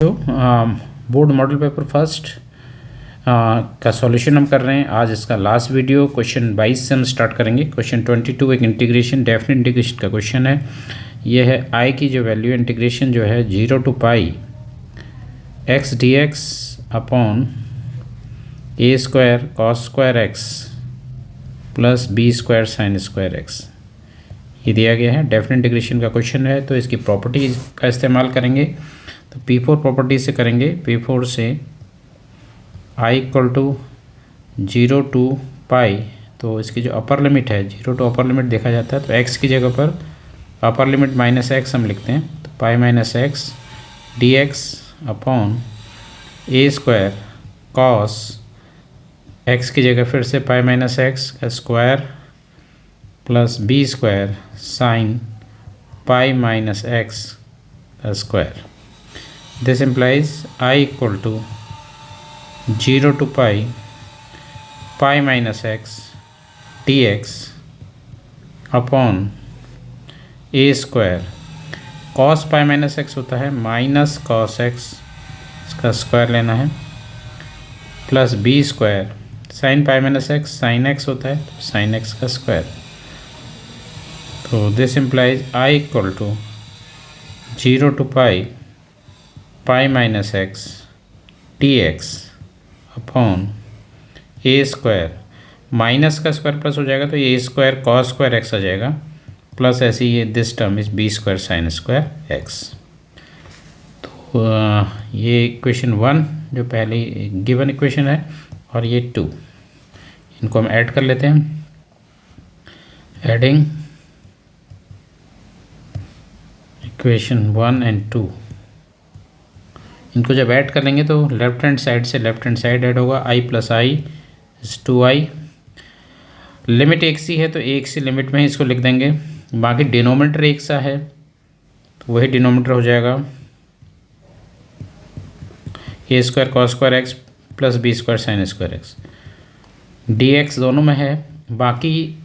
Board model paper first का solution हम कर रहे हैं। आज इसका लास्ट वीडियो क्वेश्चन 22 से हम स्टार्ट करेंगे। क्वेश्चन 22 एक इंटीग्रेशन डेफिनेट इंटीग्रेशन का क्वेश्चन है। यह है आई की जो वैल्यू इंटीग्रेशन जो है 0 to pi X D x upon A square cos square x plus B square sign square X, ये दिया गया है। डेफिनेट इंटीग्रेशन का क्वेश्चन है, तो इसकी प्रॉपर्टीज का इस्तेमाल करेंगे। तो P4 प्रॉपर्टी से करेंगे। P4 से I इक्वल टू 0 to पाई, तो इसकी जो अपर लिमिट है 0 to अपर लिमिट देखा जाता है, तो x की जगह पर अपर लिमिट माइनस एक्स हम लिखते हैं। तो pi minus x D x upon ए स्क्वायर कॉस एक्स की जगह फिर से पाई माइनस एक्स का square plus B square sine pi minus x का square. This implies I equal to 0 to pi minus x D x upon A square cos pi minus x होता है minus cos x, इसका square लेना है, plus B square sine pi minus x sine x होता है, तो sine x का square. तो this implies I equal to 0 to pi minus x D x upon A square minus का square plus हो जाएगा, तो ये स्क्वायर कॉस स्क्वायर एक्स आ जाएगा, प्लस ऐसे ही this term is b square sign square x. तो ये इक्वेशन 1 जो पहले गिवन इक्वेशन है, और ये 2, इनको हम ऐड कर लेते हैं। एडिंग इक्वेशन 1 and 2, इनको जब ऐड कर लेंगे तो लेफ्ट हैंड साइड से लेफ्ट हैंड साइड ऐड होगा। I plus I is 2i। Limit एक सी है तो एक सी लिमिट में ही इसको लिख देंगे। बाकी डिनोमिनेटर एक सा है तो वही डिनोमिनेटर हो जाएगा a square cos square x plus B square sign square x. D x दोनों में है, बाकी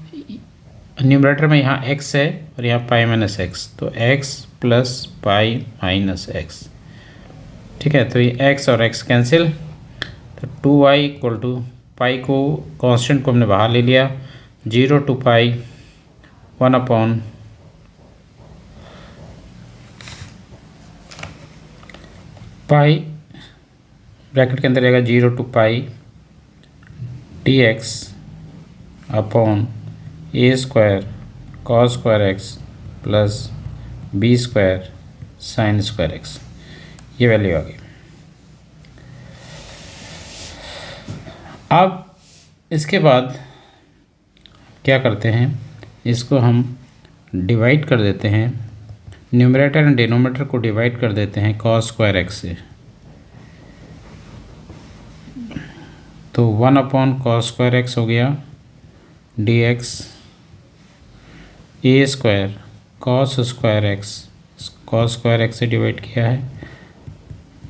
न्यूमरेटर में यहाँ x है और यहाँ पाई माइनस एक्स, तो x plus pi minus x. ठीक है, तो ये x और x कैंसिल, तो 2y इक्वल टू पाई को कांस्टेंट को हमने बाहर ले लिया, 0 to pi 1 upon pi bracket के अंदर रहेगा 0 to pi D x upon A square cos square x plus B square sign square X, ये वैल्यू आ गई। अब इसके बाद क्या करते हैं, इसको हम डिवाइड कर देते हैं, न्यूमरेटर एंड डिनोमिनेटर को डिवाइड कर देते हैं कॉस स्क्वायर एक्स से। तो 1 अपॉन कॉस स्क्वायर एक्स हो गया d x, a square cos square x से डिवाइड किया है,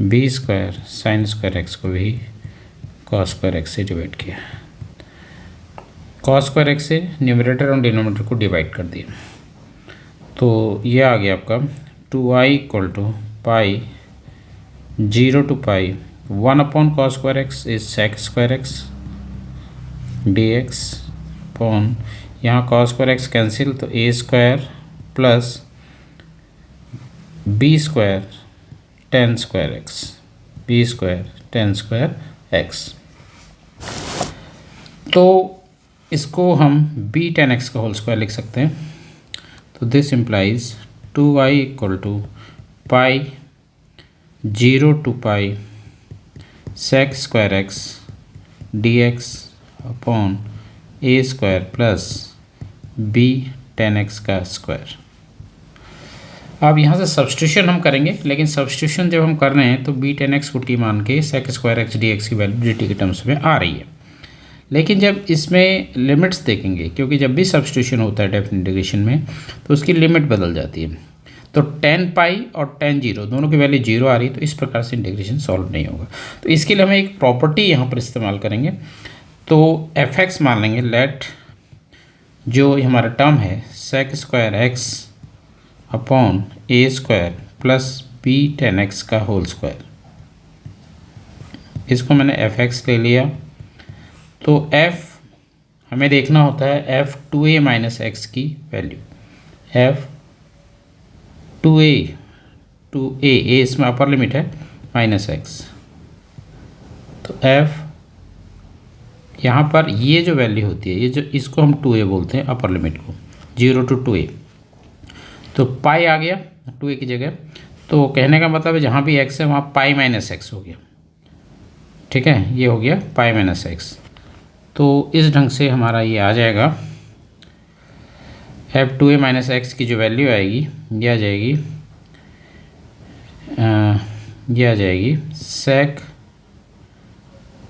b square sign square x को भी कॉस स्क्वायर एक्स से डिवाइड किया है। कॉस स्क्वायर एक्स से न्यूमरेटर और डिनोमिनेटर को डिवाइड कर दिया, तो ये आ गया आपका 2i equal to pi 0 to pi 1 upon cos square x is sec square x D x upon यहाँ कॉस स्क्वायर एक्स कैंसिल, तो ए square plus B square tan square x, b square tan square x. तो इसको हम b tan x का whole square लिख सकते हैं। तो this implies 2i equal to pi 0 to pi sec square x D x upon A square plus b tan x का square. अब यहाँ से सब्स्टिट्यूशन हम करेंगे, लेकिन सब्स्टिट्यूशन जब हम कर रहे हैं तो बी टेन एक्स को टी मान के sec square x D x की वैल्यू डी टी के टर्म्स में आ रही है। लेकिन जब इसमें लिमिट्स देखेंगे, क्योंकि जब भी सब्स्टिट्यूशन होता है डेफिनेट इंटीग्रेशन में तो उसकी लिमिट बदल जाती है। तो 10 पाई और 10 0 दोनों की वैल्यू 0 आ रही है, तो इस प्रकार से इंटीग्रेशन सॉल्व नहीं होगा। तो इसके लिए हमें एक प्रॉपर्टी यहाँ पर इस्तेमाल करेंगे। तो एफ एक्स मान लेंगे, लेट जो हमारा टर्म है सेक स्क्वायर एक्स अपॉन ए square plus b tan x का होल स्क्वायर, इसको मैंने एफ एक्स ले लिया। तो एफ हमें देखना होता है एफ 2a माइनस एक्स की वैल्यू, एफ 2a ए इसमें अपर लिमिट है माइनस एक्स। तो एफ यहाँ पर ये जो वैल्यू होती है, ये जो इसको हम 2a बोलते हैं अपर लिमिट को, 0 to 2a। तो पाई आ गया 2a की जगह। तो कहने का मतलब है जहाँ भी x है वहाँ पाई माइनस एक्स हो गया। ठीक है, ये हो गया पाई माइनस एक्स। तो इस ढंग से हमारा ये आ जाएगा एफ 2a माइनस एक्स की जो वैल्यू आएगी ये आ जाएगी सेक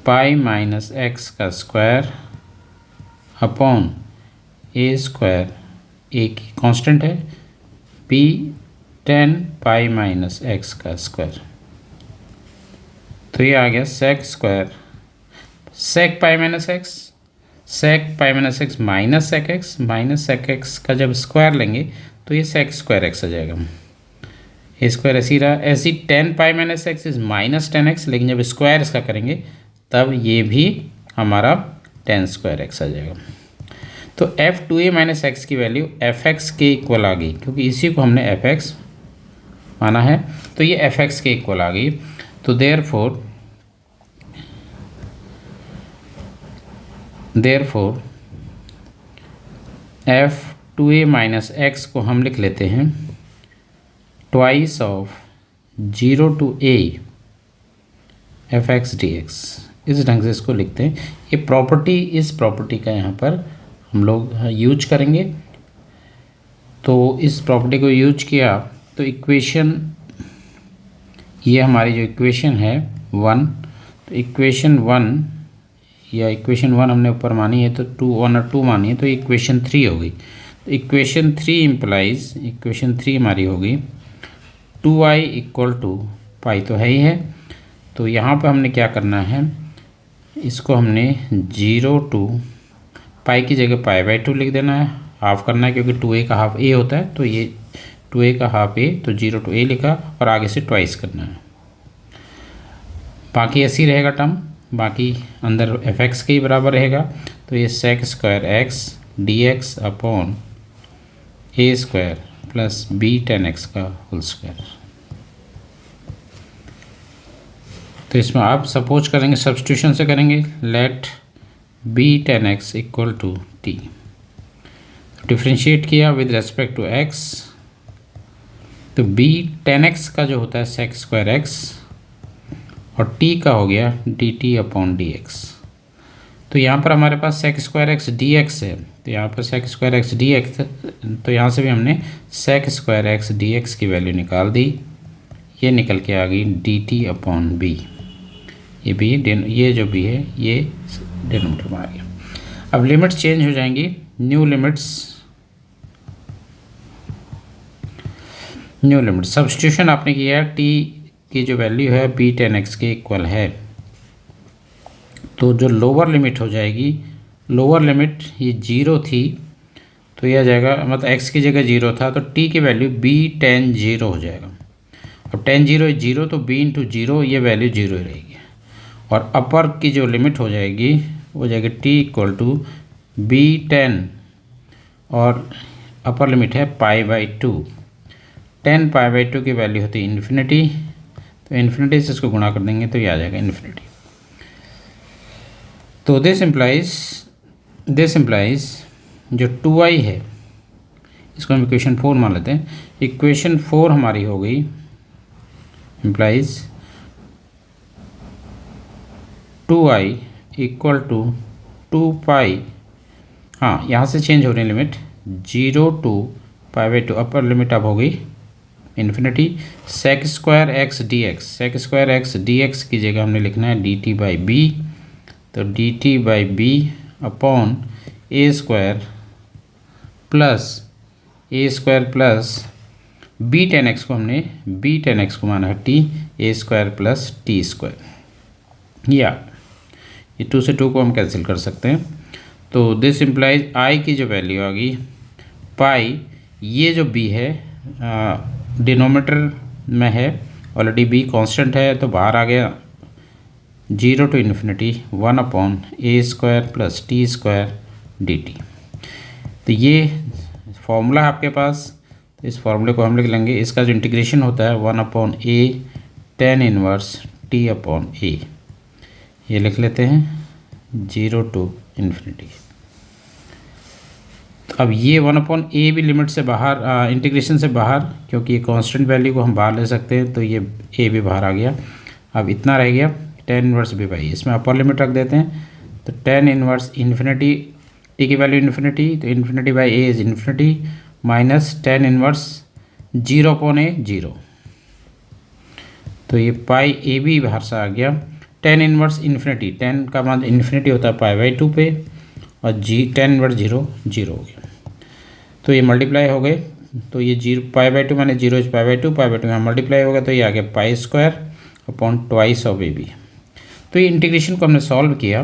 पाई माइनस एक्स का square upon A square, a की कांस्टेंट है, बी 10 पाई माइनस एक्स का स्क्वायर। तो ये आ गया sec square sec pi minus x, sec pi minus x minus sec x, minus sec x का जब स्क्वायर लेंगे तो ये सेक स्क्वायर एक्स आ जाएगा। ये स्क्वायर ऐसी रहा, ऐसी 10 pi minus x is minus 10x, लेकिन जब स्क्वायर इसका करेंगे तब ये भी हमारा 10 स्क्वायर एक्स आ जाएगा। तो एफ 2a माइनस एक्स की वैल्यू एफ एक्स के इक्वल आ गई, क्योंकि इसी को हमने एफ एक्स माना है, तो ये एफ एक्स के इक्वल आ गई। तो therefore F 2a minus x को हम लिख लेते हैं twice of 0 to a f x D x. इस ढंग से इसको लिखते हैं। ये प्रॉपर्टी, इस प्रॉपर्टी का यहाँ पर हम लोग यूज करेंगे। तो इस प्रॉपर्टी को यूज किया तो इक्वेशन, ये हमारी जो इक्वेशन है 1, तो इक्वेशन 1 या इक्वेशन 1 हमने ऊपर मानी है तो 1 और 2 मानी है, तो इक्वेशन 3 हो गई। तो इक्वेशन 3 इम्प्लाइज, इक्वेशन 3 हमारी होगी 2i इक्वल टू पाई, तो है ही है। तो यहाँ पर हमने क्या करना है, इसको हमने 0 to पाई की जगह पाई बाई 2 लिख देना है, हाफ करना है, क्योंकि 2a का हाफ a होता है, तो ये 2a का हाफ a, तो 0 to a लिखा और आगे से ट्वाइस करना है। बाकी ऐसे ही रहेगा टर्म, बाकी अंदर एफ एक्स के ही बराबर रहेगा। तो ये sec square x D x upon ए स्क्वायर प्लस बी 10x का होल स्क्वायर। तो इसमें आप सपोज करेंगे, सब्स्टिट्यूशन से करेंगे, let b 10x equal to t. Differentiate किया विद रेस्पेक्ट टू x, तो बी 10x का जो होता है सेक स्क्वायर एक्स और t का हो गया d t upon d x. तो यहाँ पर हमारे पास sec square x D x है, तो यहाँ पर sec square x D x, तो यहाँ से भी हमने sec square x D x की वैल्यू निकाल दी। ये निकल के आ गई डी टी अपॉन बी, ये भी ये जो भी है ये डिनोमिनेटर में आ गया। अब लिमिट्स चेंज हो जाएंगी, न्यू लिमिट्स सब्स्टिट्यूशन आपने किया है, टी की जो वैल्यू है बी 10x के इक्वल है। तो जो लोअर लिमिट हो जाएगी, लोअर लिमिट ये 0 थी, तो यह आ जाएगा, मतलब x की जगह 0 था, तो t की वैल्यू b 10 0 हो जाएगा। अब 10 0 है 0, तो b इंटू 0 ये वैल्यू 0 ही रहेगी। और अपर की जो लिमिट हो जाएगी वो जाएगी t इक्वल टू b 10 और अपर लिमिट है पाई बाई 2। 10 पाई बाई 2 की वैल्यू होती है इन्फिनिटी, तो इन्फिनिटी से इसको गुणा कर देंगे तो ये आ जाएगा इन्फिनिटी। तो दिस इम्प्लाइज जो 2i है इसको हम इक्वेशन 4 मान लेते हैं। इक्वेशन 4 हमारी हो गई इम्प्लाइज 2i इक्वल टू 2 पाई, हाँ यहाँ से चेंज हो रही है limit, 0 to pi by 2, upper limit अब हो गई infinity. Sec square x D x, sec square x D x की जगह हमने लिखना है डी टी बाई बी, तो d t by b upon A square plus b 10x को हमने बी 10x को माना है t, a square plus t square, या ये 2 से 2 को हम कैंसिल कर सकते हैं। तो दिस इम्प्लाइज आई की जो वैल्यू आ गई पाई, ये जो बी है डिनोमिनेटर में है ऑलरेडी, बी कांस्टेंट है तो बाहर आ गया 0 to infinity 1/a² + t² dt। तो ये फॉर्मूला है आपके पास, तो इस फॉर्मूले को हम लिख लेंगे। इसका जो इंटीग्रेशन होता है 1/a tan इनवर्स t/a, ये लिख लेते हैं 0 to इन्फिनिटी। तो अब ये 1/a भी लिमिट से बाहर, इंटीग्रेशन से बाहर, क्योंकि ये कांस्टेंट वैल्यू को हम बाहर ले सकते हैं, तो ये a भी बाहर आ गया। अब इतना रह गया tan इनवर्स b बाई, इसमें अपर लिमिट रख देते हैं। तो tan इनवर्स इन्फिनिटी, t की वैल्यू इन्फिनिटी, तो infinity by a is infinity minus tan inverse 0/a 0। तो ये पाई ए भी बाहर से आ गया। tan इनवर्स इन्फिनिटी, tan का मान इन्फिनिटी होता है π/2 पे, और tan इनवर्स 0 0 हो गया। तो ये मल्टीप्लाई हो गए, तो ये 0 π/2 माने 0 इज π/2 में मल्टीप्लाई होगा, तो ये आ गया π² / (2) तो ये इंटीग्रेशन को हमने सॉल्व किया।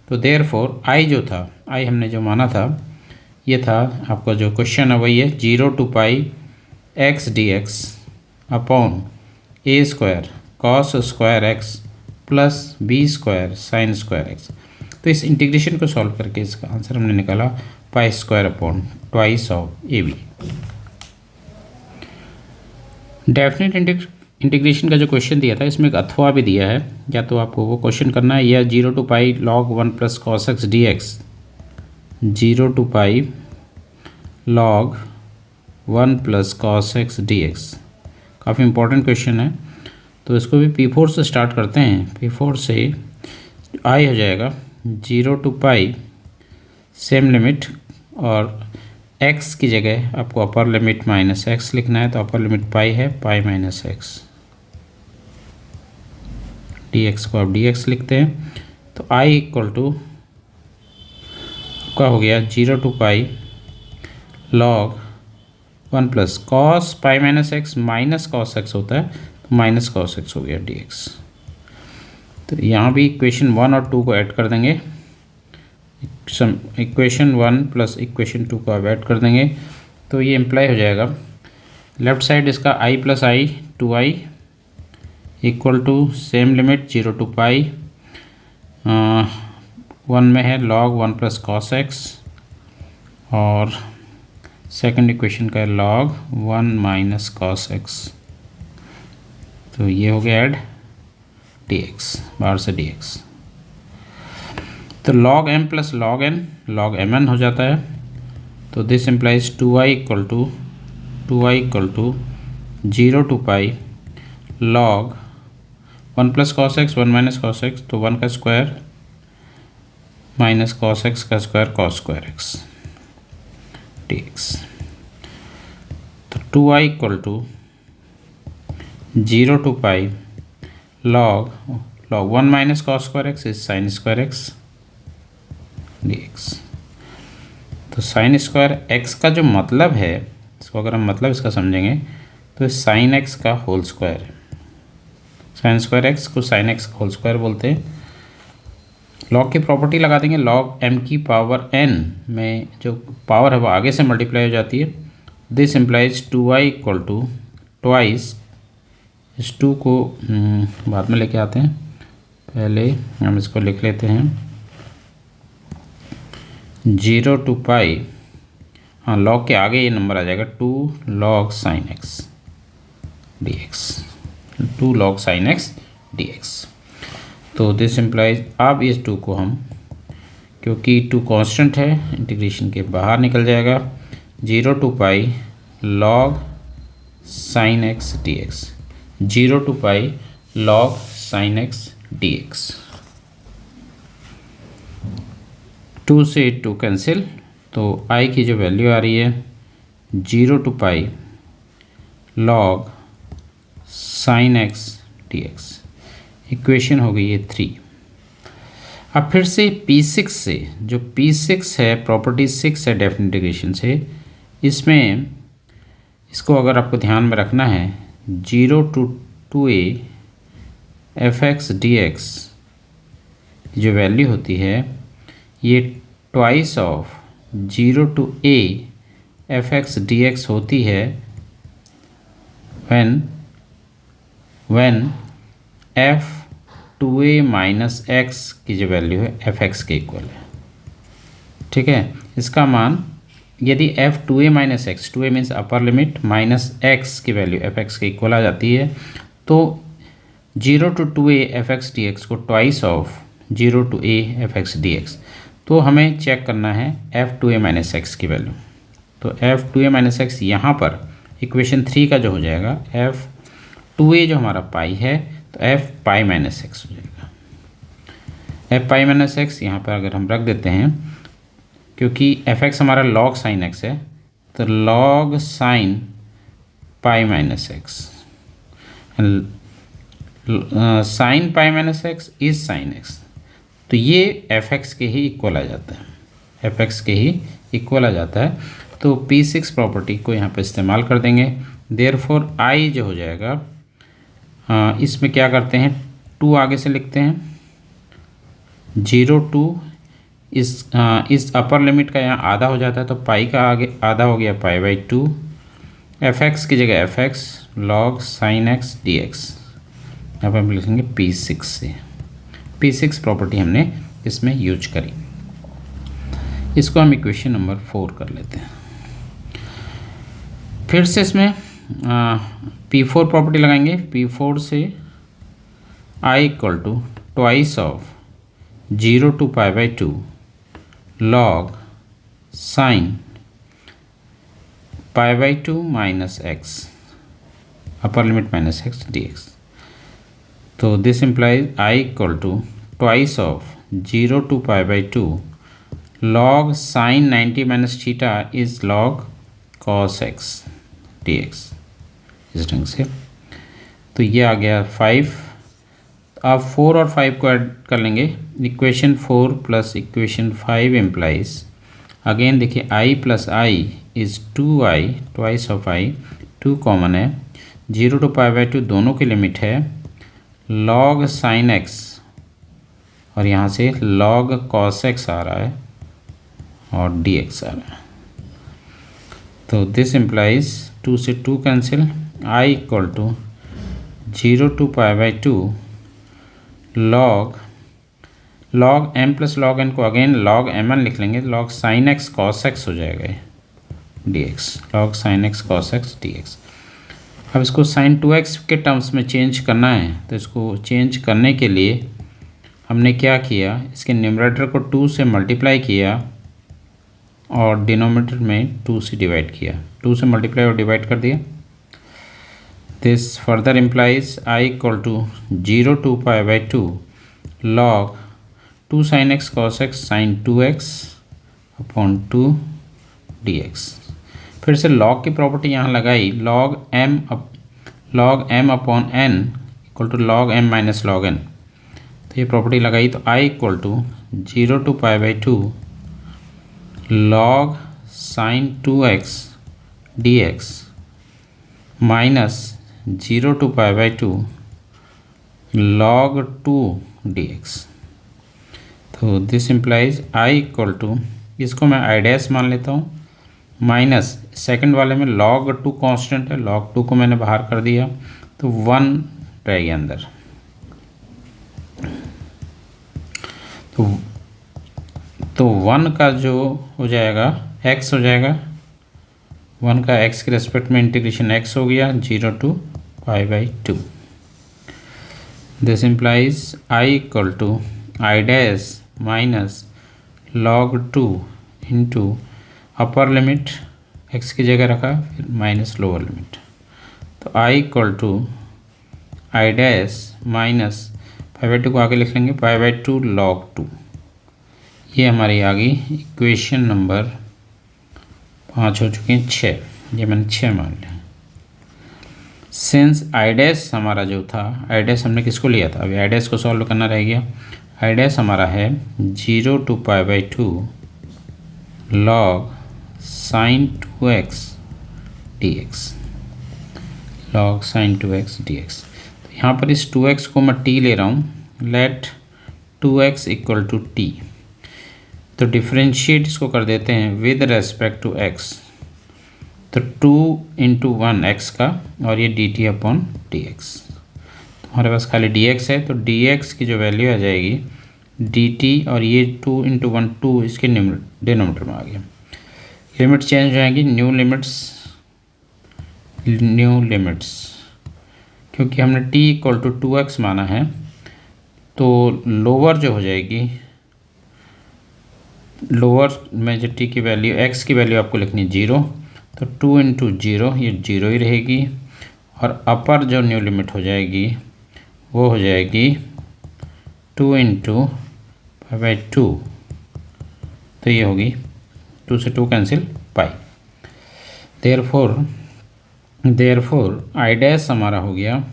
तो देयरफॉर आई जो था, आई हमने जो माना था, ये था आपका जो क्वेश्चन है वही है 0 to πx dx upon a² cos² x + b² sin² x। तो इस इंटीग्रेशन को सॉल्व करके इसका आंसर हमने निकाला π² / (ab)। डेफिनेट इंटीग्रेशन का जो क्वेश्चन दिया था, इसमें एक अथवा भी दिया है, या तो आपको वो क्वेश्चन करना है, या 0 to π log 1 + cos x dx, 0 to π log 1 + cos x dx, काफ़ी इंपॉर्टेंट क्वेश्चन है। तो इसको भी P4 से स्टार्ट करते हैं। P4 से आई हो जाएगा 0 to π, सेम लिमिट, और x की जगह आपको अपर लिमिट -x लिखना है, तो अपर लिमिट पाई है, पाई - x, dx को आप dx लिखते हैं। तो i = का हो गया 0 to π log 1 + cos π - x minus cos x होता है, तो माइनस cos x हो गया dx। तो यहाँ भी इक्वेशन 1 और 2 को ऐड कर देंगे, इक्वेशन 1 + इक्वेशन 2 को आप ऐड कर देंगे, तो ये इम्प्लाई हो जाएगा लेफ्ट साइड इसका i + i 2i = same limit 0 to π 1 में है log 1 + cos x, और सेकंड इक्वेशन का है log 1 - cos x। तो ये हो गया ऐड dx, बाहर से dx। तो log m + log n log mn हो जाता है। तो this implies 2i = 0 to π log 1 + cos x 1 - cos x, तो 1 का स्क्वायर माइनस cos x का स्क्वायर cos² x dx। तो 2i = 0 to π log 1 - cos² x is sin² x dx। तो sin² x का जो मतलब है, इसको अगर हम मतलब इसका समझेंगे, तो sin x का होल स्क्वायर है। sin² x को sin x का होल स्क्वायर बोलते हैं। लॉग की प्रॉपर्टी लगा देंगे, log m की पावर n में जो पावर है वो आगे से मल्टीप्लाई हो जाती है। दिस इम्प्लाइज 2i = ट्वाइस, इस 2 को बाद में लेके आते हैं, पहले हम इसको लिख लेते हैं 0 to π, हाँ log के आगे ये नंबर आ जाएगा 2 log sin x dx, 2 log sin x dx। तो दिस इम्प्लाइज, अब इस 2 को हम, क्योंकि 2 कांस्टेंट है, इंटीग्रेशन के बाहर निकल जाएगा, 0 to π log sin x dx, 0 to π log sin x dx। 2 से 2 कैंसिल, तो i की जो वैल्यू आ रही है 0 to π log sin x dx, equation हो गई है 3। अब फिर से P6 से, जो P6 है, प्रॉपर्टी 6 है डेफिनेट इंटीग्रेशन से, इसमें इसको अगर आपको ध्यान में रखना है 0 to 2a fx dx जो वैल्यू होती है, ये twice of 0 to a fx dx होती है when f 2a minus x की जो वैल्यू है एफ एक्स के इक्वल है। ठीक है, इसका मान यदि f 2a minus x, 2a means upper limit minus x की वैल्यू एफ एक्स के इक्वल आ जाती है, तो 0 to 2a f x D x को twice of 0 to a f x D x. तो हमें चेक करना है एफ 2a माइनस एक्स की वैल्यू। तो एफ 2a माइनस एक्स यहाँ पर इक्वेशन 3 का जो हो जाएगा, एफ 2a जो हमारा पाई है तो एफ पाई माइनस एक्स हो जाएगा। एफ पाई माइनस एक्स यहाँ पर अगर हम रख देते हैं, क्योंकि एफ एक्स हमारा लॉग साइन एक्स है, तो log sine pi minus x, sign pi minus x is sine x, तो ये एफ एक्स के ही इक्वल आ जाता है, एफ एक्स के ही इक्वल आ जाता है। तो P6 प्रॉपर्टी को यहाँ पे इस्तेमाल कर देंगे। देयरफॉर I जो हो जाएगा, इसमें क्या करते हैं, 2 आगे से लिखते हैं, 0 to इस अपर लिमिट का यहाँ आधा हो जाता है, तो पाई का आगे आधा हो गया पाई बाई 2, एफ एक्स की जगह F x log sin x D x, यहाँ पर हम लिखेंगे P6 से। P6 प्रॉपर्टी हमने इसमें यूज करी। इसको हम इक्वेशन नंबर 4 कर लेते हैं। फिर से इसमें P4 प्रॉपर्टी लगाएंगे। P4 से I equal to twice of 0 to pi by 2 log sine pi by 2 minus x, upper limit minus x D x. तो this implies I equal to twice of 0 to pi by 2 log sine 90 minus theta is log cos x D x, इस ढंग से। तो ये आ गया 5। अब 4 और 5 को ऐड कर लेंगे। Equation 4 plus equation 5 implies, again देखिए I plus I is 2i, twice of i, 2 common है, 0 to पाई बाई 2 दोनों की लिमिट है, लॉग साइन एक्स और यहाँ से लॉग कॉस एक्स आ रहा है और डी एक्स आ रहा है। तो दिस इम्प्लाइज 2 से 2 कैंसिल, I equal to 0 to pi by 2 log m plus log n को अगेन लॉग mn लिख लेंगे, log sin x cos x हो जाएगा ये d x, log sin x cos x D x. अब इसको साइन 2x के टर्म्स में चेंज करना है, तो इसको चेंज करने के लिए हमने क्या किया, इसके न्यूमरेटर को 2 से मल्टीप्लाई किया और डिनोमिनेटर में 2 से डिवाइड किया, 2 से मल्टीप्लाई और डिवाइड कर दिया। This further implies I equal to 0 to pi by 2 log 2 sin x cos x sin 2x upon 2 d x. फिर से लॉग की प्रॉपर्टी यहाँ लगाई, log m upon n equal to log m minus log n, तो ये property लगाई। तो I equal to 0 to pi by 2 log sin 2x d x minus 0 to pi by 2 log 2 d x. तो this implies I equal to, इसको मैं I dash मान लेता हूँ, माइनस सेकंड वाले में लॉग 2 कांस्टेंट है, लॉग 2 को मैंने बाहर कर दिया, तो 1 रह गया अंदर। तो 1 का जो हो जाएगा x हो जाएगा, 1 का x के रेस्पेक्ट में इंटीग्रेशन x हो गया 0 to pi by 2। This implies I equal to I dash minus log 2 into upper limit x की जगह रखा, फिर माइनस लोअर लिमिट, तो I equal to I dash minus pi by 2 को आगे लिख लेंगे पाई बाई 2 लॉग 2। ये हमारी आ गई इक्वेशन नंबर 5 हो चुके हैं 6, ये मैंने 6 मान लिया। सिंस आई डैश हमारा जो था, आई डैश हमने किसको लिया था, अभी आई डैश को सॉल्व करना रह गया। आई डैश हमारा है 0 to pi by 2 log sin 2x d x, log sin 2x d x. तो यहाँ पर इस 2x को मैं t ले रहा हूँ, let 2x equal to t। तो डिफ्रेंशिएट इसको कर देते हैं विद रेस्पेक्ट टू x, तो 2 into 1 x का और ये dt अपॉन डी एक्स। तो हमारे पास खाली dx है, तो dx की जो वैल्यू आ जाएगी dt, और ये 2 × 1 2 इसके डिनोमीटर में आ गया। लिमिट चेंज हो जाएंगी, न्यू लिमिट्स, क्योंकि हमने t = 2x माना है, तो लोअर जो हो जाएगी, लोअर में जो t की वैल्यू, x की वैल्यू आपको लिखनी 0, तो 2 × 0 ये 0 ही रहेगी, और अपर जो न्यू लिमिट हो जाएगी वो हो जाएगी 2 × π/2, तो ये होगी 2 से 2 cancel pi. Therefore I dash हमारा हो गया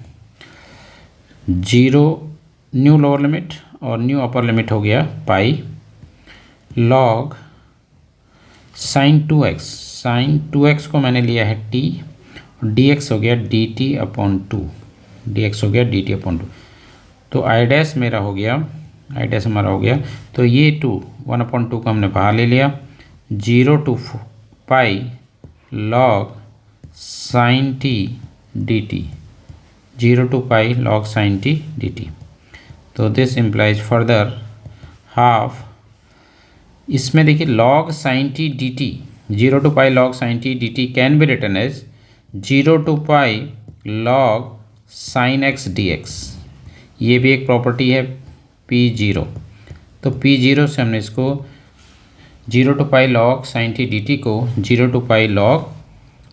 0 न्यू लोअर लिमिट और न्यू अपर लिमिट हो गया पाई log sin 2x। sin 2x को मैंने लिया है t, और dx हो गया dt/2, तो आई डैश मेरा हो गया, आई डैश हमारा हो गया, तो ये 1/2 को हमने बाहर ले लिया, 0 to π log sin t dt, 0 to π log sin t dt। तो दिस इम्प्लाइज फर्दर हाफ, इसमें देखिए log sin t dt, 0 to π log sin t dt can be written as 0 to π log sin x dx। ये भी एक property है P0, तो P0 से हमने इसको 0 to π log sin t dt को 0 to π log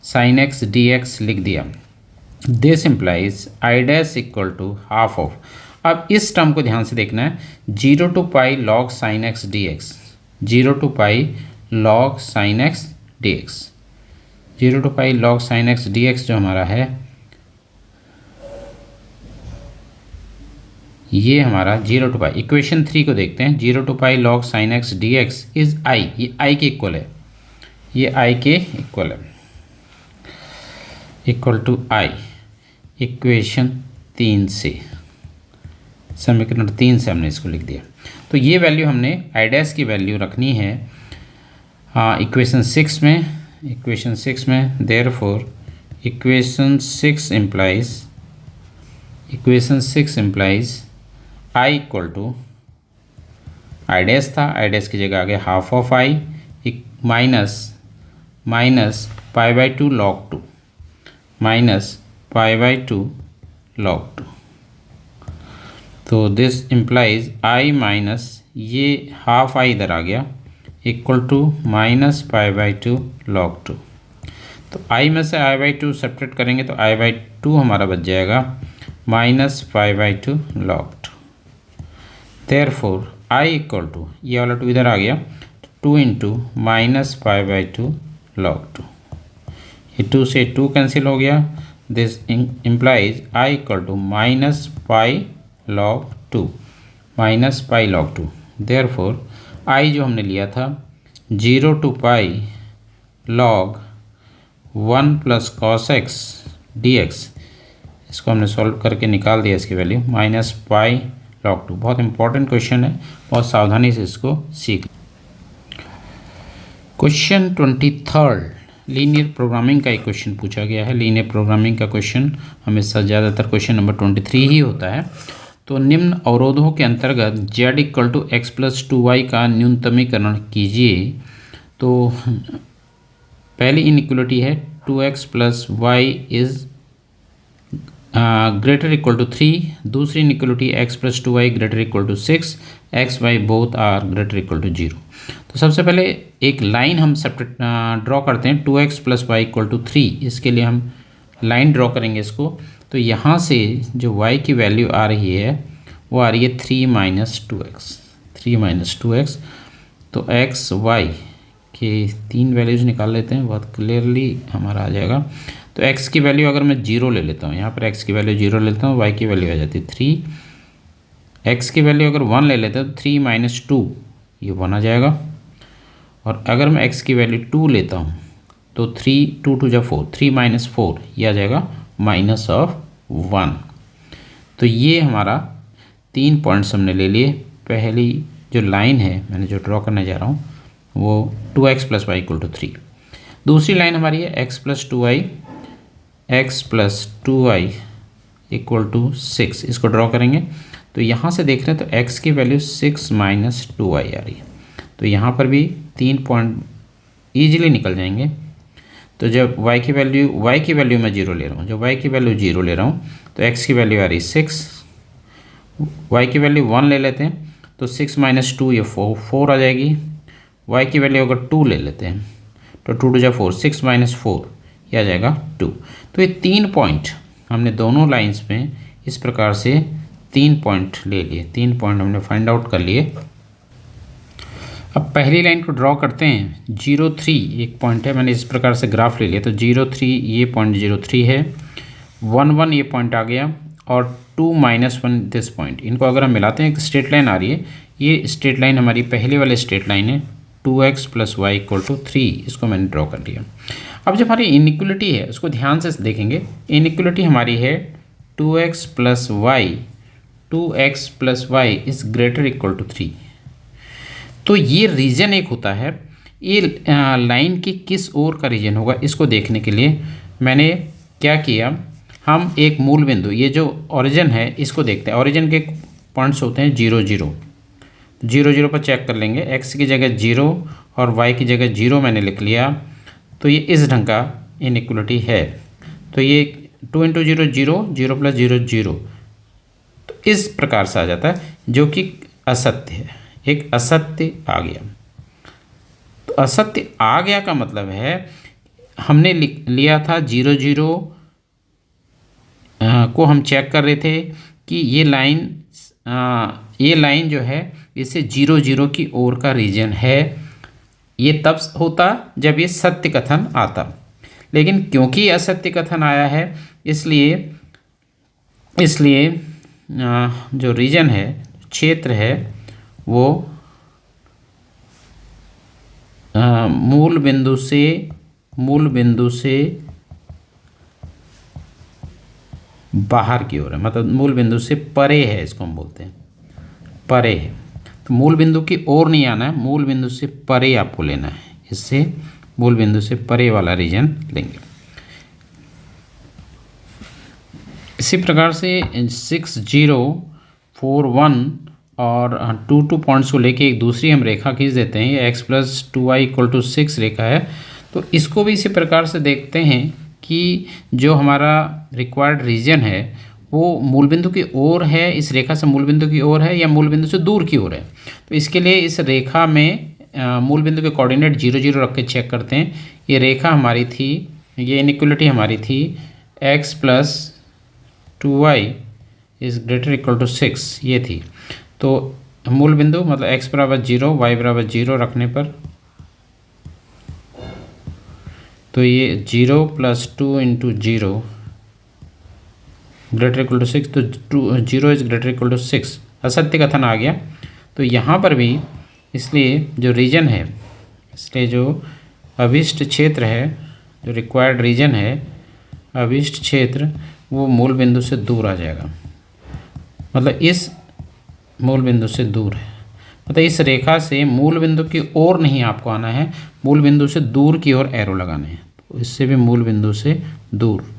sin x dx लिख दिया। This implies I dash equal to half of, अब इस टर्म को ध्यान से देखना है, 0 to π log sin x dx, 0 to π log sin x dx, 0 to π log sin x dx जो हमारा है ये हमारा 0 to π। इक्वेशन 3 को देखते हैं, 0 to π log sin x dx is i, ये i के इक्वल है, ये i के इक्वल है, इक्वल टू i। इक्वेशन 3 से, समीकरण 3 से हमने इसको लिख दिया। तो ये वैल्यू हमने आई डैश की वैल्यू रखनी है इक्वेशन 6 में, इक्वेशन 6 में। Therefore equation 6 implies I equal to, I dash था, आई डैश की जगह आ गया half of I minus π/2 log 2, minus π/2 log 2। तो दिस इम्प्लाइज आई माइनस ये हाफ आई इधर आ गया, इक्वल टू माइनस π/2 log 2। तो आई में से i/2 सब्ट्रैक्ट करेंगे तो i/2 हमारा बच जाएगा minus π/2 log 2। Therefore I equal to, ये वाला 2 इधर आ गया, 2 × माइनस π/2 log 2, ये 2 से 2 कैंसिल हो गया। This implies I equal to minus pi log 2, minus pi log 2। Therefore I जो हमने लिया था 0 to π log 1 + cos x dx, इसको हमने सॉल्व करके निकाल दिया, इसकी वैल्यू माइनस पाई log 2। बहुत इंपॉर्टेंट क्वेश्चन है, बहुत सावधानी से इसको सीख। क्वेश्चन 23 लीनियर प्रोग्रामिंग का एक क्वेश्चन पूछा गया है। लीनियर प्रोग्रामिंग का क्वेश्चन हमेशा ज़्यादातर क्वेश्चन नंबर 23 ही होता है। तो निम्न अवरोधों के अंतर्गत z = x + 2y का न्यूनतमीकरण कीजिए। तो पहली इनइक्वलिटी है 2x + y is greater equal to 3। दूसरी inequality x + 2y greater equal to 6, x y both are greater equal to 0। तो सबसे पहले एक लाइन हम ड्रॉ करते हैं, 2x + y = 3। इसके लिए हम लाइन ड्रॉ करेंगे इसको। तो यहाँ से जो y की वैल्यू आ रही है वो आ रही है 3 - 2x। तो x y के 3 वैल्यूज़ निकाल लेते हैं, बहुत क्लियरली हमारा आ जाएगा। तो x की वैल्यू अगर मैं 0 ले लेता हूँ, यहाँ पर x की वैल्यू 0 लेता हूँ, y की वैल्यू आ जाती है 3। x की वैल्यू अगर 1 ले लेता हूँ तो 3 - 2 ये 1 आ जाएगा। और अगर मैं x की वैल्यू 2 लेता हूँ तो 3 × 2 = 4, 3 - 4 ये आ जाएगा -1। तो ये हमारा 3 पॉइंट्स हमने ले लिए। पहली जो लाइन है मैंने जो ड्रॉ करने जा रहा हूँ वो 2x + y = 3। दूसरी लाइन हमारी है x + 2y इक्वल टू 6, इसको ड्रॉ करेंगे तो यहाँ से देख रहे हैं तो x की वैल्यू 6 माइनस 2y आ रही है। तो यहाँ पर भी 3 पॉइंट ईजिली निकल जाएंगे। तो जब y की वैल्यू मैं 0 ले रहा हूँ, जब y की वैल्यू 0 ले रहा हूँ तो x की वैल्यू आ रही 6, y की वैल्यू 1 ले लेते हैं तो 6 माइनस 2 ये 4 आ जाएगी। y की वैल्यू अगर 2 ले लेते हैं तो 2 टू जा 4, 6 माइनस 4 ये आ जाएगा 2। तो ये 3 पॉइंट हमने दोनों लाइंस में इस प्रकार से 3 पॉइंट ले लिए, 3 पॉइंट हमने फाइंड आउट कर लिए। अब पहली लाइन को ड्रॉ करते हैं। 0 3 एक पॉइंट है, मैंने इस प्रकार से ग्राफ ले लिया तो 0 3 ये पॉइंट 0 3 है, 1 1 ये पॉइंट आ गया और 2 माइनस 1 दिस पॉइंट। इनको अगर हम मिलाते हैं एक स्ट्रेट लाइन आ रही है, ये स्ट्रेट लाइन हमारी पहले वाले स्ट्रेट लाइन है 2x plus Y equal to 3, इसको मैंने ड्रॉ कर लिया। अब जो हमारी इनइक्वलिटी है उसको ध्यान से देखेंगे। इनइक्वलिटी हमारी है 2x plus y is greater equal to 3। तो ये रीजन एक होता है, ये लाइन की किस ओर का रीजन होगा इसको देखने के लिए मैंने क्या किया, हम एक मूल बिंदु, ये जो ओरिजिन है इसको देखते हैं। ओरिजिन के पॉइंट्स होते हैं 0 0, 0 0 पर चेक कर लेंगे। x की जगह 0 और y की जगह 0 मैंने लिख लिया। तो ये इस ढंग का इनइक्वलिटी है। तो ये 2 इंटू 0 0, 0 प्लस 0 0, तो इस प्रकार से आ जाता है जो कि असत्य है। एक असत्य आ गया। तो असत्य आ गया का मतलब है हमने लिया था 0 0 को हम चेक कर रहे थे कि ये लाइन जो है इसे 0 0 की ओर का रीजन है। ये तब होता जब ये सत्य कथन आता, लेकिन क्योंकि असत्य कथन आया है इसलिए जो रीजन है, क्षेत्र है, वो मूल बिंदु से बाहर की ओर है, मतलब मूल बिंदु से परे है, इसको हम बोलते हैं परे है। तो मूल बिंदु की ओर नहीं आना है, मूल बिंदु से परे आपको लेना है। इससे मूल बिंदु से परे वाला रीजन लेंगे। इसी प्रकार से 6 0 4 1 और 2 2 पॉइंट्स को लेके एक दूसरी हम रेखा खींच देते हैं। ये x plus 2y equal to 6 रेखा है। तो इसको भी इसी प्रकार से देखते हैं कि जो हमारा रिक्वायर्ड रीजन है वो मूल बिंदु की ओर है, इस रेखा से मूल बिंदु की ओर है या मूल बिंदु से दूर की ओर है। तो इसके लिए इस रेखा में मूल बिंदु के कोऑर्डिनेट 0 0 रख के चेक करते हैं। ये रेखा हमारी थी, ये इनइक्वलिटी हमारी थी x plus 2y is greater equal to 6, ये थी। तो मूल बिंदु मतलब x बराबर 0 y बराबर 0 रखने पर तो ये 0 plus 2 into 0 greater equal to 6, तो 0 इज ग्रेटर इक्वल टू 6, असत्य कथन आ गया। तो यहाँ पर भी इसलिए जो रीजन है, इसलिए जो अभिष्ट क्षेत्र है, जो रिक्वायर्ड रीजन है, अभिष्ट क्षेत्र, वो मूल बिंदु से दूर आ जाएगा। मतलब इस मूल बिंदु से दूर है, मतलब इस रेखा से मूल बिंदु की ओर नहीं आपको आना है, मूल बिंदु से दूर की ओर एरो लगाने हैं। तो इससे भी मूल बिंदु से दूर।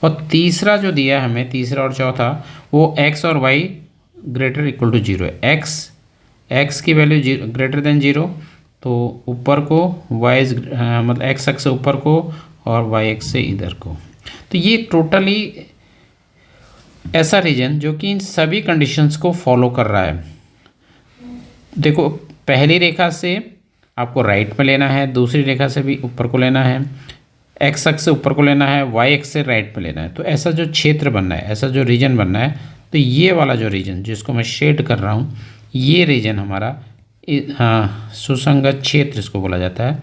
और तीसरा जो दिया हमें, तीसरा और चौथा, वो x और y ग्रेटर इक्वल टू 0 है। x की वैल्यू ग्रेटर देन 0, तो ऊपर को y मतलब x अक्ष से ऊपर को और y अक्ष से इधर को। तो ये टोटली ऐसा रीजन जो कि इन सभी कंडीशंस को फॉलो कर रहा है। देखो, पहली रेखा से आपको राइट में लेना है, दूसरी रेखा से भी ऊपर को लेना है, एक्स अक्ष से ऊपर को लेना है, वाई अक्ष से राइट में लेना है। तो ऐसा जो क्षेत्र बनना है, ऐसा जो रीजन बनना है, तो ये वाला जो रीजन जिसको मैं शेड कर रहा हूँ, ये रीजन हमारा सुसंगत क्षेत्र इसको बोला जाता है।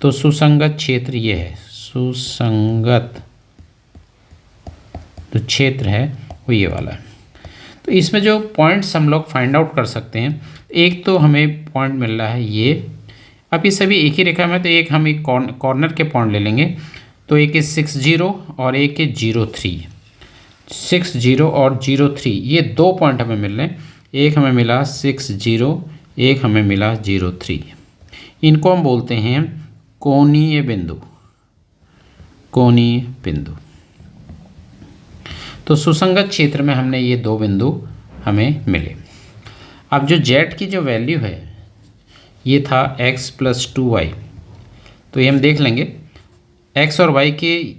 तो सुसंगत क्षेत्र ये है, सुसंगत जो क्षेत्र है वो ये वाला है। तो इसमें जो पॉइंट्स हम लोग फाइंड आउट कर सकते हैं, एक तो हमें पॉइंट मिल रहा है ये। अब ये सभी एक ही रेखा में, तो एक हम एक कॉर्नर के पॉइंट ले लेंगे। तो एक है 6 0 और एक है 0 3। 6 0 और 0 3 ये दो पॉइंट हमें मिल रहे हैं। एक हमें मिला 6 0, एक हमें मिला 0 3। इनको हम बोलते हैं कोणीय बिंदु। कोणीय बिंदु। तो सुसंगत क्षेत्र में हमने ये दो बिंदु हमें मिले। अब जो z की जो वैल्यू है ये था x + 2y, तो ये हम देख लेंगे x और y के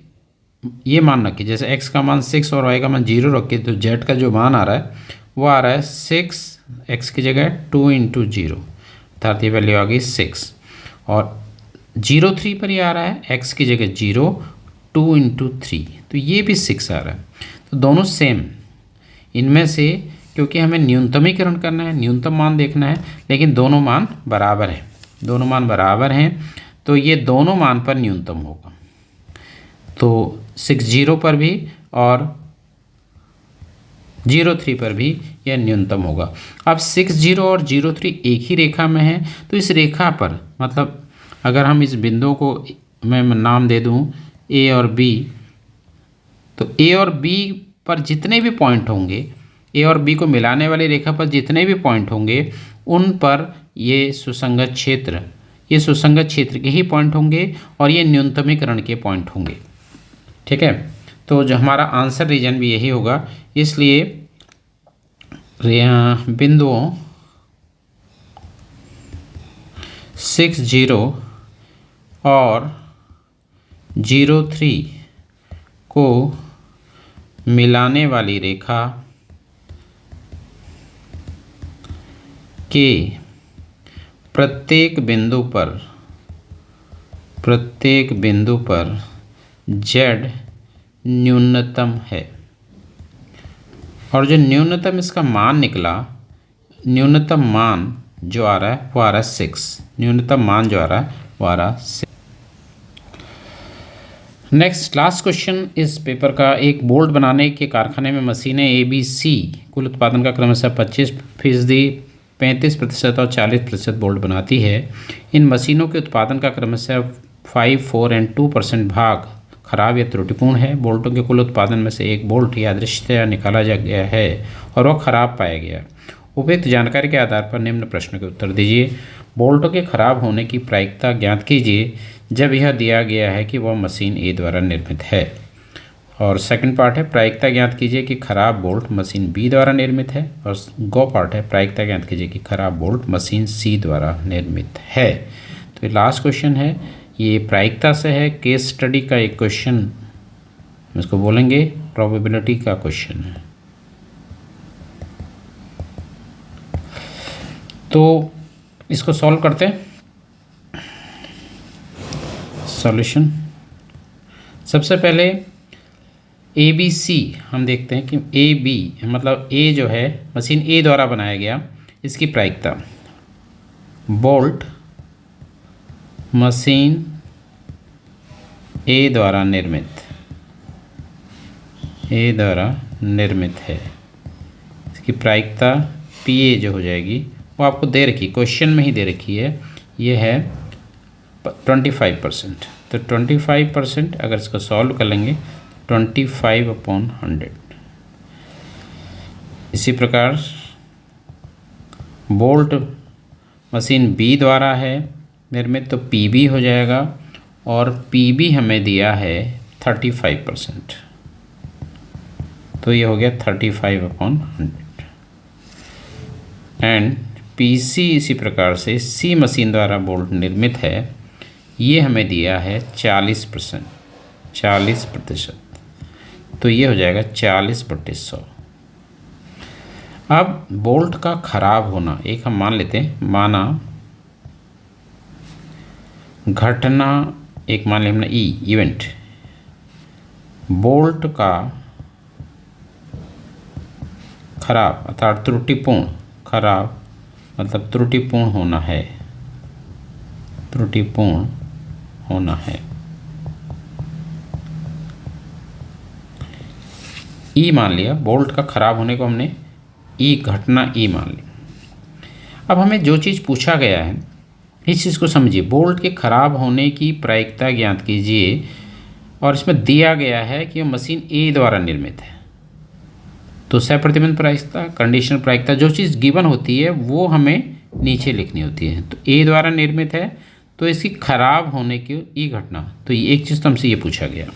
ये मान रखिए, जैसे x का मान 6 और y का मान 0 रखिए, तो z का जो मान आ रहा है वो आ रहा है 6, x की जगह 2 × 0, अर्थात ये वैल्यू आ गई 6, और 0 3 पर ये आ रहा है x की जगह 0, 2 × 3, तो ये भी 6 आ रहा है। तो दोनों सेम, इनमें से क्योंकि हमें न्यूनतमीकरण करना है, न्यूनतम मान देखना है, लेकिन दोनों मान बराबर हैं, दोनों मान बराबर हैं, तो ये दोनों मान पर न्यूनतम होगा। तो 6 0 पर भी और 0 3 पर भी यह न्यूनतम होगा। अब 6 0 और 0 3 एक ही रेखा में है, तो इस रेखा पर मतलब अगर हम इस बिंदु को मैं नाम दे दूं A और B, तो A और B पर जितने भी पॉइंट होंगे, A और B को मिलाने वाली रेखा पर जितने भी पॉइंट होंगे, उन पर ये सुसंगत क्षेत्र, ये सुसंगत क्षेत्र के ही पॉइंट होंगे और ये न्यूनतमीकरण के पॉइंट होंगे। ठीक है, तो जो हमारा आंसर रीजन भी यही होगा, इसलिए बिंदुओं 6 0 और 0 3 को मिलाने वाली रेखा के प्रत्येक बिंदु पर z न्यूनतम है, और जो न्यूनतम इसका मान निकला, न्यूनतम मान जो आ रहा है वो आ रहा है 6, न्यूनतम मान जो आ रहा है वो आ रहा है 6। नेक्स्ट लास्ट क्वेश्चन इस पेपर का, एक बोल्ट बनाने के कारखाने में मशीनें ABC कुल उत्पादन का क्रमशः 25%, 35% और 40% बोल्ट बनाती है। इन मशीनों के उत्पादन का क्रमशः 5, 4 और 2% भाग खराब या त्रुटिपूर्ण है। बोल्टों के कुल उत्पादन में से एक बोल्ट यादृच्छिकतया निकाला जा गया है और वह खराब पाया गया। उपयुक्त जानकारी के आधार पर निम्न प्रश्न के उत्तर दीजिए। बोल्टों के खराब होने की प्रायिकता ज्ञात कीजिए जब यह दिया गया है कि वह मशीन A द्वारा निर्मित है। और सेकंड पार्ट है प्रायिकता ज्ञात कीजिए कि खराब बोल्ट मशीन B द्वारा निर्मित है। और गो पार्ट है प्रायिकता ज्ञात कीजिए कि खराब बोल्ट मशीन C द्वारा निर्मित है। तो ये लास्ट क्वेश्चन है, ये प्रायिकता से है, केस स्टडी का एक क्वेश्चन, इसको बोलेंगे प्रोबेबिलिटी का क्वेश्चन है। तो इसको सॉल्व करते हैं। सॉल्यूशन, सबसे पहले ABC हम देखते हैं कि AB मतलब A जो है मशीन A द्वारा बनाया गया, इसकी प्रायिकता बोल्ट मशीन A द्वारा निर्मित है, इसकी प्रायिकता PA जो हो जाएगी वो आपको दे रखी, क्वेश्चन में ही दे रखी है, ये है 25%। तो 25% अगर इसको सॉल्व कर लेंगे 25/100। इसी प्रकार बोल्ट मशीन B द्वारा है निर्मित, तो PB हो जाएगा, और PB हमें दिया है 35%, तो ये हो गया 35/100। एंड PC इसी प्रकार से C मशीन द्वारा बोल्ट निर्मित है, ये हमें दिया है 40%, तो ये हो जाएगा 40/100। अब बोल्ट का खराब होना, एक हम मान लेते हैं, माना घटना, एक मान लें हमने इवेंट, बोल्ट का खराब अर्थात त्रुटिपूर्ण, खराब मतलब त्रुटिपूर्ण होना है, ई मान लिया, बोल्ट का खराब होने को हमने घटना ई मान ली। अब हमें जो चीज़ पूछा गया है इस चीज़ को समझिए, बोल्ट के खराब होने की प्रायिकता ज्ञात कीजिए, और इसमें दिया गया है कि मशीन A द्वारा निर्मित है, तो सप्रतिबंध प्रायिकता, कंडीशनल प्रायिकता, जो चीज़ गिवन होती है वो हमें नीचे लिखनी होती है। तो A द्वारा निर्मित है, तो इसकी खराब होने की घटना, तो ये एक चीज़ तो हमसे ये पूछा गया।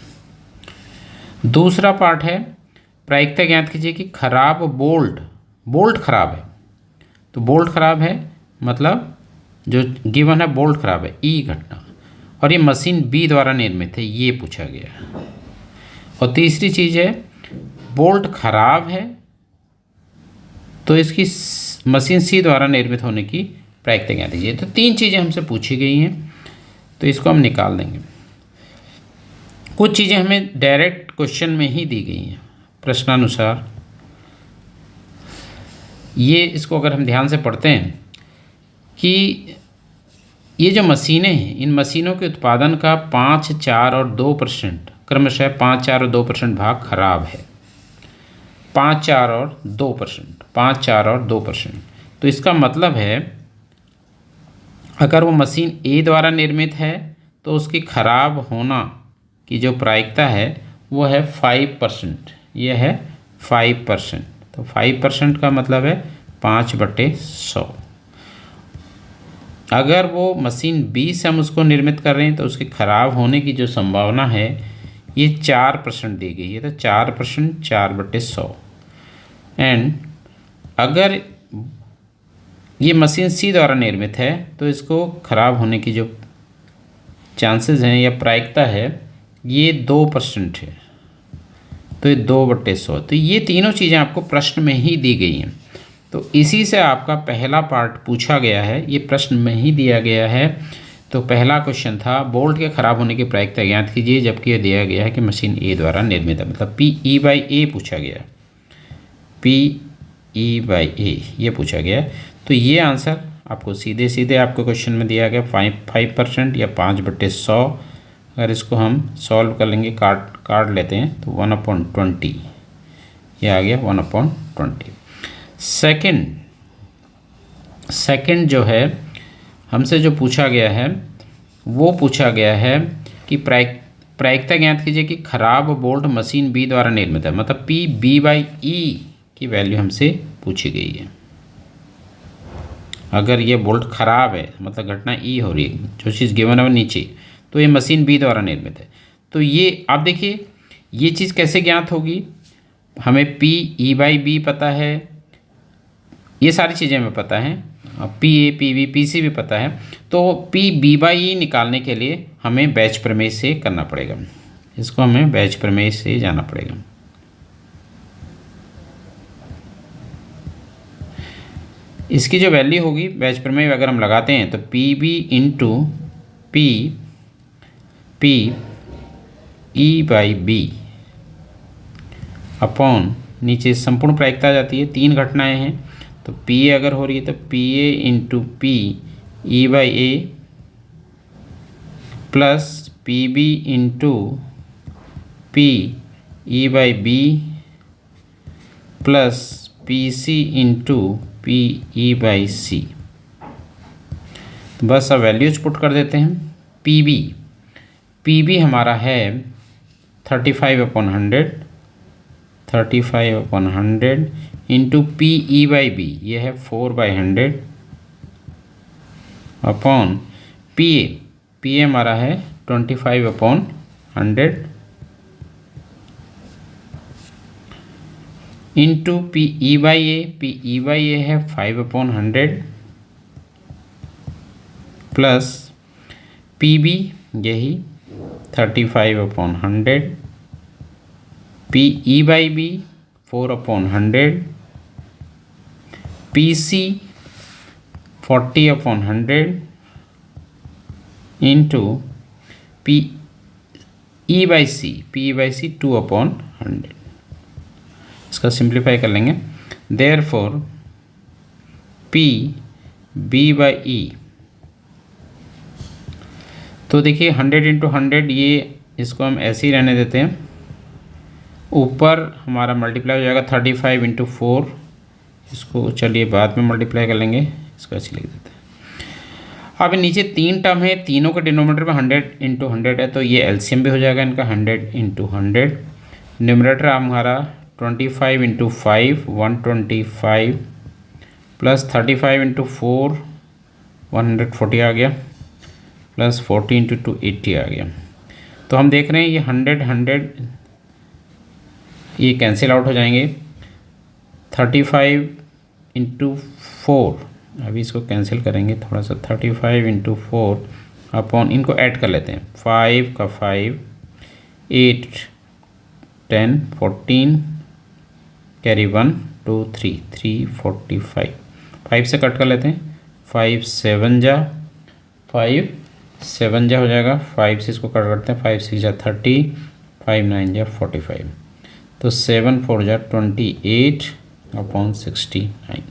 दूसरा पार्ट है प्रायिकता ज्ञात कीजिए कि खराब बोल्ट खराब है। तो बोल्ट खराब है मतलब जो गिवन है बोल्ट खराब है, ई घटना, और ये मशीन बी द्वारा निर्मित है, ये पूछा गया। और तीसरी चीज़ है बोल्ट खराब है तो इसकी मशीन सी द्वारा निर्मित होने की प्रायिकता ज्ञात कीजिए। तो 3 चीज़ें हमसे पूछी गई हैं, तो इसको हम निकाल देंगे। कुछ चीज़ें हमें डायरेक्ट क्वेश्चन में ही दी गई हैं प्रश्नानुसार। ये इसको अगर हम ध्यान से पढ़ते हैं कि ये जो मशीनें हैं, इन मशीनों के उत्पादन का 5, 4 और 2% क्रमशः 5, 4 और 2% भाग खराब है। 5, 4 और 2%, 5, 4 और 2%। तो इसका मतलब है अगर वो मशीन ए द्वारा निर्मित है तो उसकी खराब होना की जो प्रायिकता है वो है 5%, ये है 5%। तो 5% का मतलब है 5/100। अगर वो मशीन बी से हम उसको निर्मित कर रहे हैं तो उसके खराब होने की जो संभावना है ये 4% दी गई है। तो 4%, 4/100। एंड अगर ये मशीन सी द्वारा निर्मित है तो इसको खराब होने की जो चांसेस हैं या प्रायिकता है ये 2% है। तो ये 2/100। तो ये तीनों चीज़ें आपको प्रश्न में ही दी गई हैं। तो इसी से आपका पहला पार्ट पूछा गया है, ये प्रश्न में ही दिया गया है। तो पहला क्वेश्चन था बोल्ट के खराब होने की प्रायिकता ज्ञात कीजिए, जबकि यह दिया गया है कि मशीन ए द्वारा निर्मित है, मतलब PE/A पूछा गया, PE/A ये पूछा गया। तो ये आंसर आपको सीधे सीधे आपको क्वेश्चन में दिया गया 5% या 5/100। अगर इसको हम सॉल्व कर लेंगे, काट लेते हैं तो 1/20 ये आ गया 1/20। सेकंड जो है हमसे जो पूछा गया है वो पूछा गया है कि प्रायिकता ज्ञात कीजिए कि खराब बोल्ट मशीन बी द्वारा निर्मित है, मतलब PB/E की वैल्यू हमसे पूछी गई है। अगर ये बोल्ट खराब है मतलब घटना ई हो रही है, जो चीज़ गिवन है नीचे, तो ये मशीन बी द्वारा निर्मित है। तो ये आप देखिए ये चीज़ कैसे ज्ञात होगी, हमें PE/B पता है, ये सारी चीज़ें हमें पता हैं, PA, PB, PC भी पता है। तो PB/E निकालने के लिए हमें बैच प्रमेय से करना पड़ेगा, इसको हमें बैच प्रमेय से जाना पड़ेगा। इसकी जो वैल्यू होगी बैच प्रमेय अगर हम लगाते हैं तो PB/E/B अपॉन नीचे संपूर्ण प्रायिकता आ जाती है, 3 घटनाएं हैं। तो PA अगर हो रही है तो PA/P/E/A plus PB/P/E/B plus PC/PE/C। तो बस अब वैल्यूज पुट कर देते हैं। PB हमारा है 35/100 इंटू PE/B ये है 4/100 अपॉन PA हमारा है 25/100 इंटू PE/A है 5/100 प्लस PB यही 35/100 PE/B 4/100 PC 40/100 इंटू PE/C 2/100। इसका सिंप्लीफाई कर लेंगे, देयरफॉर PB/E। तो देखिए 100 × 100 ये इसको हम ऐसे ही रहने देते हैं, ऊपर हमारा मल्टीप्लाई हो जाएगा 35 × 4, इसको चलिए बाद में मल्टीप्लाई कर लेंगे, इसको ऐसे लिख देते हैं। अब नीचे 3 टर्म है, तीनों के डिनोमिनेटर में 100 × 100 है, तो ये एलसीएम भी हो जाएगा इनका 100 × 100। न्यूमरेटर हमारा 25 × 5 125 प्लस 35 × 4 140 आ गया, प्लस 40 × 2 80 आ गया। तो हम देख रहे हैं ये 100 100 ये कैंसिल आउट हो जाएंगे। 35 इंटू 4, अभी इसको कैंसिल करेंगे थोड़ा सा। 35 इंटू 4 अपॉन, इनको ऐड कर लेते हैं, 5 का 5, 8, 10, 14, कैरी 1, 2, 3, 3, 45, 5 से कट कर लेते हैं। 5 7 जा, 5 7 जा हो जाएगा। 5 से इसको कट करते हैं, 5 6 जा 30, 5 9 जा 45, तो 7 4 जा 28 अपॉन 69।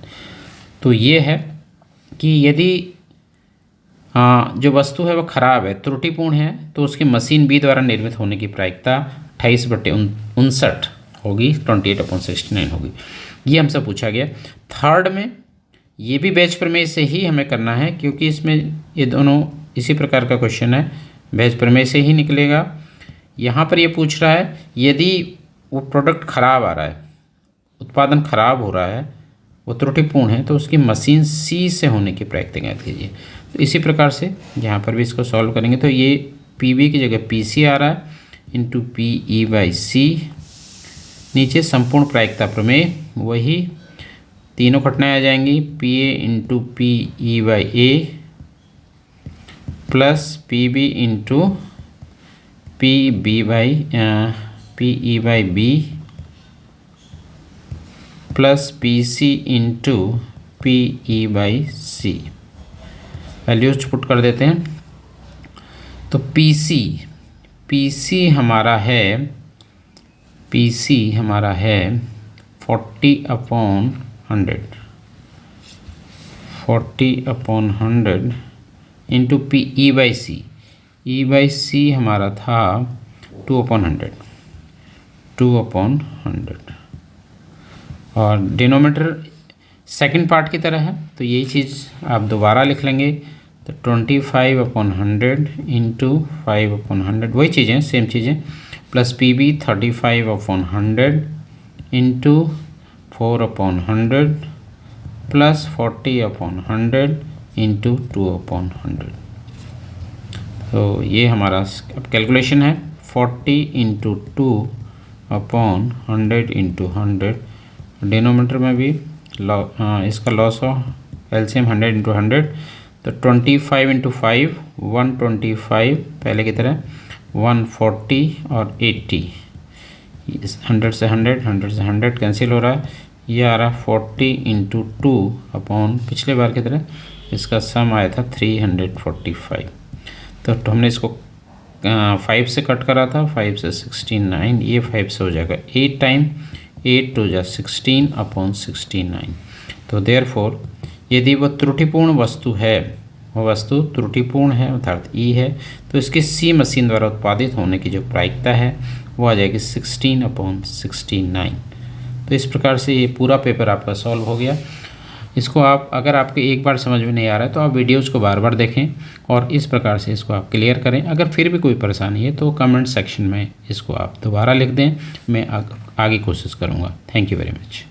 तो ये है कि यदि जो वस्तु है वह खराब है, त्रुटिपूर्ण है, तो उसकी मशीन बी द्वारा निर्मित होने की प्रायिकता 28/59 होगी, 28/69 होगी। ये हमसे पूछा गया। थर्ड में ये भी बैच प्रमेय से ही हमें करना है, क्योंकि इसमें ये दोनों इसी प्रकार का क्वेश्चन है, बैच प्रमेय से ही निकलेगा। यहाँ पर ये पूछ रहा है यदि वो प्रोडक्ट खराब आ रहा है, उत्पादन खराब हो रहा है, वो त्रुटिपूर्ण है, तो उसकी मशीन सी से होने की प्रायिकता ज्ञात कीजिए। तो इसी प्रकार से यहाँ पर भी इसको सॉल्व करेंगे। तो ये पी बी की जगह पी सी आ रहा है, into P E by C, नीचे संपूर्ण प्रायिकता प्रमेय, वही तीनों घटनाएं आ जाएंगी, P A into P E by A plus P B into P B by P E by B plus P C into P E by C. Values put कर देते हैं। तो पी सी हमारा है 40/100, 40/100 इंटू पी ई बाई सी हमारा था 2/100, 2/100, और denominator second part की तरह है, तो यही चीज़ आप दोबारा लिख लेंगे। तो 25/100 इंटू 5/100, वही चीज़ें, सेम चीज़ें, plus P B 35/100 into 4/100 plus 40/100 into 2/100। तो ये हमारा अब कैलकुलेशन है, 40 इंटू 2/100 इंटू 100, डिनोमीटर में भी इसका लॉस हो, एलसीएम 100 इंटू 100, तो 25 इंटू 5 125, पहले की तरह 140 और 80, 100 से 100, 100 से 100 कैंसिल हो रहा है। ये आ रहा 40 इंटू 2 अपॉन पिछले बार की तरह इसका सम आया था 345। तो हमने इसको 5 से कट करा था, 5 से 69, ये 5 से हो जाएगा 8 टाइम, 8 2 जा 16/69। तो देयरफॉर यदि वह त्रुटिपूर्ण वस्तु है, वह वस्तु त्रुटिपूर्ण है अर्थात ई है, तो इसकी सी मशीन द्वारा उत्पादित होने की जो प्रायिकता है वो आ जाएगी 16/69। तो इस प्रकार से ये पूरा पेपर आपका सॉल्व हो गया। इसको आप, अगर आपके एक बार समझ में नहीं आ रहा है तो आप वीडियोस को बार बार देखें और इस प्रकार से इसको आप क्लियर करें। अगर फिर भी कोई परेशानी है तो कमेंट सेक्शन में इसको आप दोबारा लिख दें, मैं आगे कोशिश करूँगा। Thank you very much.